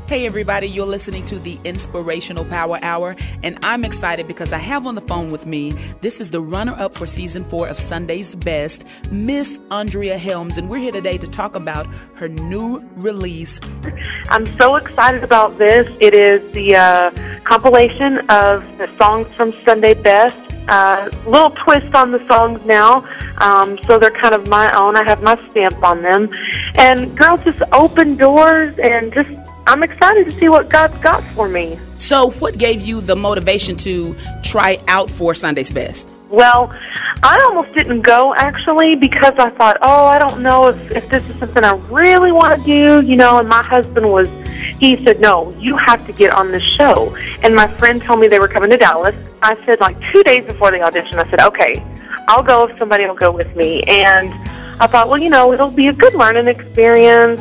Hey everybody, you're listening to the Inspirational Power Hour, and I'm excited because I have on the phone with me, this is the runner-up for Season 4 of Sunday's Best, Miss Andrea Helms, and we're here today to talk about her new release. I'm so excited about this. It is the compilation of the songs from Sunday Best. Little twist on the songs now, so they're kind of my own. I have my stamp on them. And girls, just open doors, and I'm excited to see what God's got for me. So what gave you the motivation to try out for Sunday's Best? Well, I almost didn't go, actually, because I thought, I don't know if this is something I really want to do, and my husband he said, no, you have to get on the show. And my friend told me they were coming to Dallas. I said, 2 days before the audition, I said, okay, I'll go if somebody will go with me. And I thought, it'll be a good learning experience.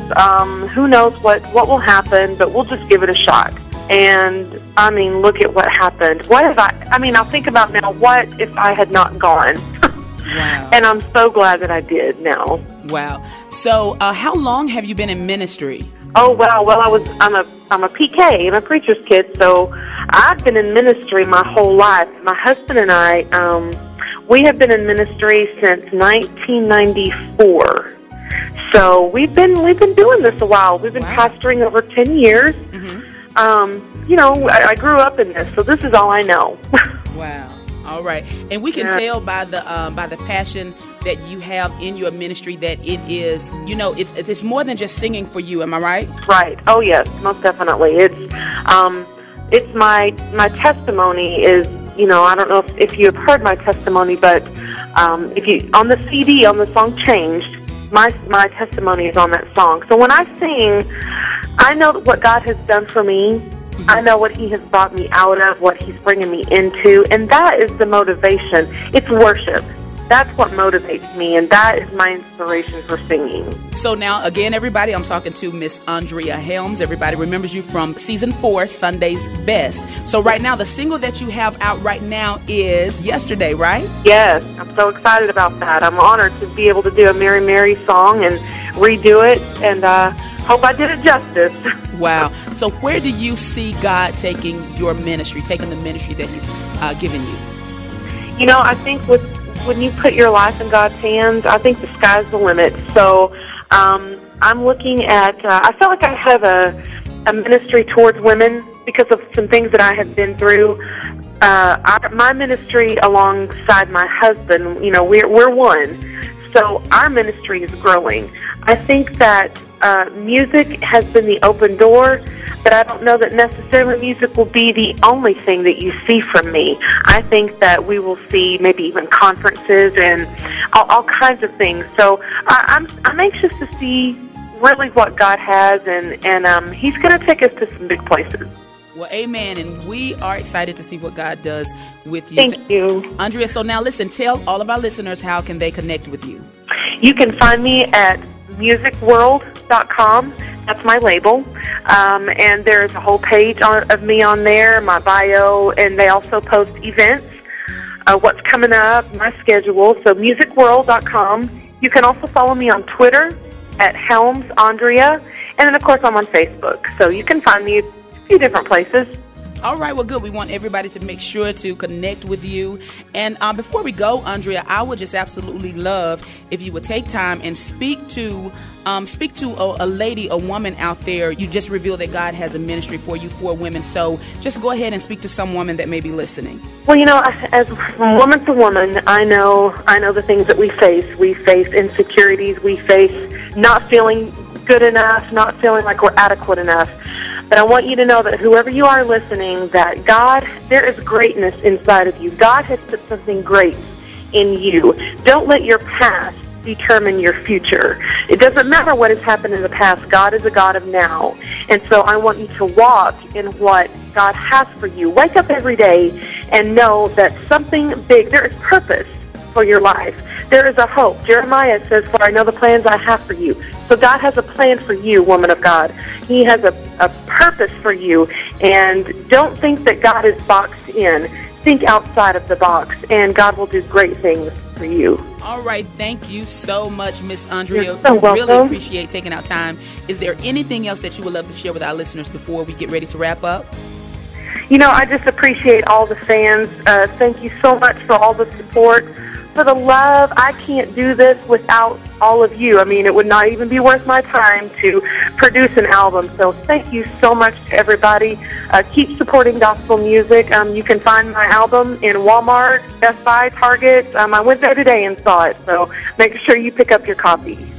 Who knows what will happen, but we'll just give it a shot. And, look at what happened. I'll think about now, what if I had not gone? Wow. And I'm so glad that I did now. Wow. So, how long have you been in ministry? Oh, wow. Well, I'm a PK. I'm a preacher's kid, so I've been in ministry my whole life. My husband and I, we have been in ministry since 1994. So we've been doing this a while. We've been pastoring over 10 years. Mm-hmm. I grew up in this, so this is all I know. Wow. All right. And we can tell by the passion that you have in your ministry that it is, it's more than just singing for you. Am I right? Right. Oh, yes, most definitely. It's my testimony is, I don't know if you have heard my testimony, but if you on the CD, on the song Changed, my testimony is on that song. So when I sing, I know what God has done for me. Mm-hmm. I know what He has brought me out of, what He's bringing me into, and that is the motivation. It's worship. That's what motivates me, and that is my inspiration for singing. So now, again, everybody, I'm talking to Miss Andrea Helms. Everybody remembers you from Season 4, Sunday's Best. So right now, the single that you have out right now is Yesterday, right? Yes, I'm so excited about that. I'm honored to be able to do a Mary Mary song and redo it, and hope I did it justice. Wow. So where do you see God taking your ministry, taking the ministry that He's given you? I think when you put your life in God's hands, I think the sky's the limit. So I'm looking at, I feel like I have a ministry towards women because of some things that I have been through. My ministry alongside my husband, we're one. So our ministry is growing. I think that music has been the open door, but I don't know that necessarily music will be the only thing that you see from me. I think that we will see maybe even conferences and all kinds of things. So I'm anxious to see really what God has, and He's going to take us to some big places. Well, amen, and we are excited to see what God does with you. Thank you. Andrea, so now listen, tell all of our listeners how can they connect with you. You can find me at musicworld.com. That's my label. And there's a whole page of me on there, my bio, and they also post events, what's coming up, my schedule. So musicworld.com. You can also follow me on Twitter at Helms Andrea, and then, of course, I'm on Facebook. So you can find me a few different places. All right, well, good. We want everybody to make sure to connect with you. And before we go, Andrea, I would just absolutely love if you would take time and speak to a lady, a woman out there. You just revealed that God has a ministry for you for women. So just go ahead and speak to some woman that may be listening. Well, as woman to woman, I know the things that we face. We face insecurities. We face not feeling good enough, not feeling like we're adequate enough. But I want you to know that whoever you are listening, that there is greatness inside of you. God has put something great in you. Don't let your past determine your future. It doesn't matter what has happened in the past. God is a God of now. And so I want you to walk in what God has for you. Wake up every day and know that something big, there is purpose for your life. There is a hope. Jeremiah says, "For I know the plans I have for you." So God has a plan for you, woman of God. He has a purpose for you. And don't think that God is boxed in. Think outside of the box, and God will do great things for you. All right. Thank you so much, Miss Andrea. You're so welcome. Really appreciate taking out time. Is there anything else that you would love to share with our listeners before we get ready to wrap up? I just appreciate all the fans. Thank you so much for all the support, for the love. I can't do this without all of you. I mean, it would not even be worth my time to produce an album. So thank you so much to everybody. Keep supporting gospel music. You can find my album in Walmart, Best Buy, Target. I went there today and saw it. So make sure you pick up your copy.